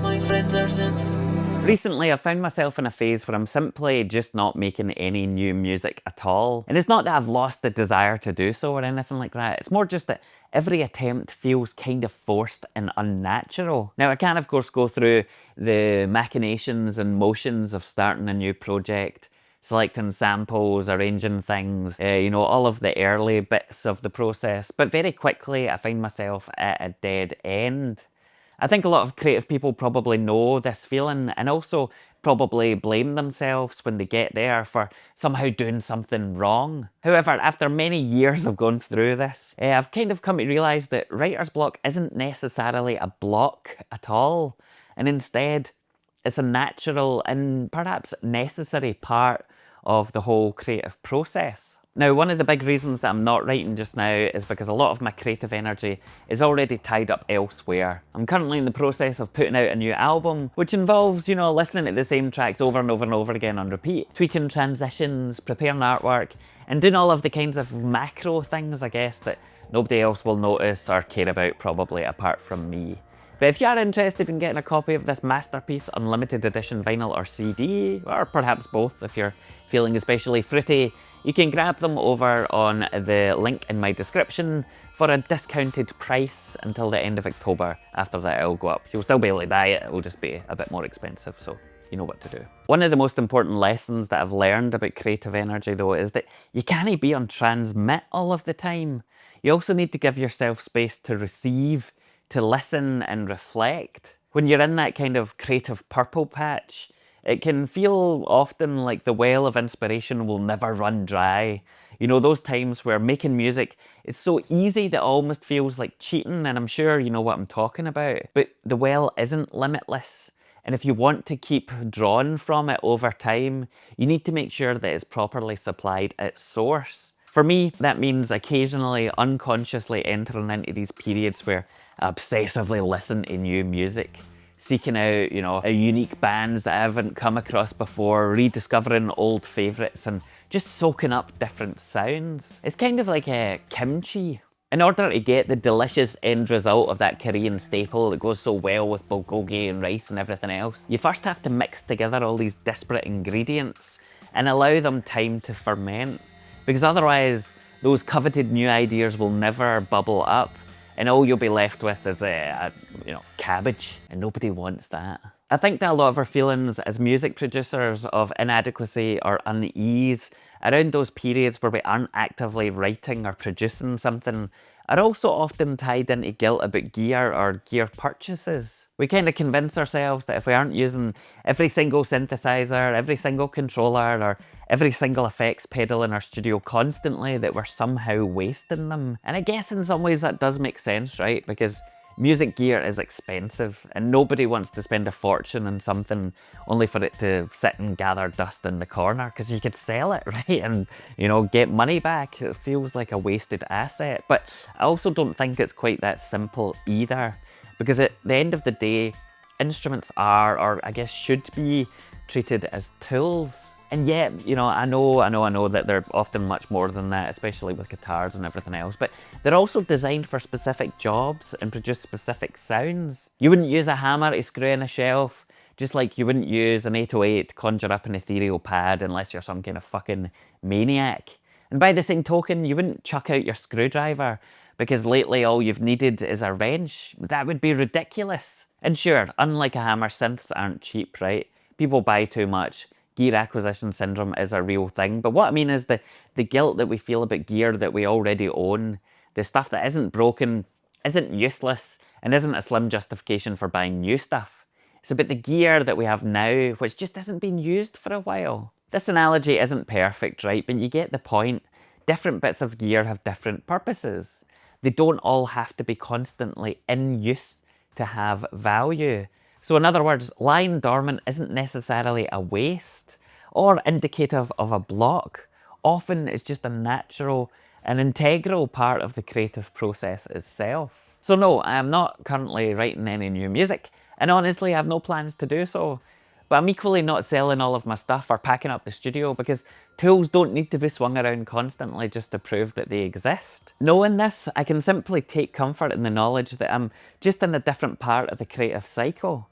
my friends are simps. Recently, I found myself in a phase where I'm simply just not making any new music at all. And it's not that I've lost the desire to do so or anything like that. It's more just that every attempt feels kind of forced and unnatural. Now, I can, of course, go through the machinations and motions of starting a new project, selecting samples, arranging things, you know, all of the early bits of the process. But very quickly, I find myself at a dead end. I think a lot of creative people probably know this feeling and also probably blame themselves when they get there for somehow doing something wrong. However, after many years of going through this, I've kind of come to realise that writer's block isn't necessarily a block at all, and instead it's a natural and perhaps necessary part of the whole creative process. Now, one of the big reasons that I'm not writing just now is because a lot of my creative energy is already tied up elsewhere. I'm currently in the process of putting out a new album, which involves, you know, listening to the same tracks over and over and over again on repeat, tweaking transitions, preparing artwork, and doing all of the kinds of macro things, I guess, that nobody else will notice or care about probably apart from me. But if you are interested in getting a copy of this masterpiece on limited edition vinyl or CD, or perhaps both if you're feeling especially fruity, you can grab them over on the link in my description for a discounted price until the end of October. After that it'll go up. You'll still be able to buy it, it'll just be a bit more expensive, so you know what to do. One of the most important lessons that I've learned about creative energy though is that you can't be on transmit all of the time. You also need to give yourself space to receive, to listen and reflect. When you're in that kind of creative purple patch, it can feel often like the well of inspiration will never run dry. You know, those times where making music is so easy that it almost feels like cheating, and I'm sure you know what I'm talking about. But the well isn't limitless. And if you want to keep drawing from it over time, you need to make sure that it's properly supplied at source. For me, that means occasionally unconsciously entering into these periods where I obsessively listen to new music, seeking out, you know, unique bands that I haven't come across before, rediscovering old favourites and just soaking up different sounds. It's kind of like a kimchi. In order to get the delicious end result of that Korean staple that goes so well with bulgogi and rice and everything else, you first have to mix together all these disparate ingredients and allow them time to ferment. Because otherwise, those coveted new ideas will never bubble up, and all you'll be left with is cabbage, and nobody wants that. I think that a lot of our feelings as music producers of inadequacy or unease around those periods where we aren't actively writing or producing something are also often tied into guilt about gear or gear purchases. We kind of convince ourselves that if we aren't using every single synthesizer, every single controller, or every single effects pedal in our studio constantly, that we're somehow wasting them. And I guess in some ways that does make sense, right? Because music gear is expensive and nobody wants to spend a fortune on something only for it to sit and gather dust in the corner, because you could sell it, right? And, you know, get money back. It feels like a wasted asset. But I also don't think it's quite that simple either, because at the end of the day, instruments are, or I guess should be, treated as tools. And yet, you know, I know that they're often much more than that, especially with guitars and everything else, but they're also designed for specific jobs and produce specific sounds. You wouldn't use a hammer to screw in a shelf, just like you wouldn't use an 808 to conjure up an ethereal pad unless you're some kind of fucking maniac. And by the same token, you wouldn't chuck out your screwdriver because lately all you've needed is a wrench. That would be ridiculous. And sure, unlike a hammer, synths aren't cheap, right? People buy too much. Gear acquisition syndrome is a real thing. But what I mean is the guilt that we feel about gear that we already own, the stuff that isn't broken, isn't useless, and isn't a slim justification for buying new stuff. It's about the gear that we have now, which just hasn't been used for a while. This analogy isn't perfect, right? But you get the point. Different bits of gear have different purposes. They don't all have to be constantly in use to have value. So in other words, lying dormant isn't necessarily a waste or indicative of a block. Often it's just a natural and integral part of the creative process itself. So no, I am not currently writing any new music, and honestly I have no plans to do so. But I'm equally not selling all of my stuff or packing up the studio, because tools don't need to be swung around constantly just to prove that they exist. Knowing this, I can simply take comfort in the knowledge that I'm just in a different part of the creative cycle.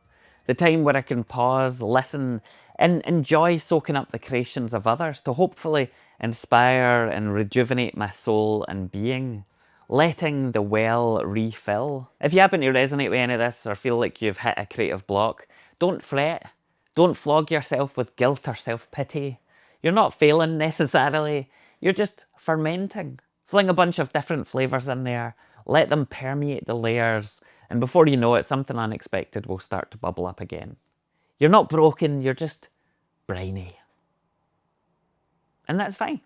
The time where I can pause, listen, and enjoy soaking up the creations of others to hopefully inspire and rejuvenate my soul and being. Letting the well refill. If you happen to resonate with any of this or feel like you've hit a creative block, don't fret. Don't flog yourself with guilt or self-pity. You're not failing necessarily. You're just fermenting. Fling a bunch of different flavours in there. Let them permeate the layers. And before you know it, something unexpected will start to bubble up again. You're not broken, you're just briny. And that's fine.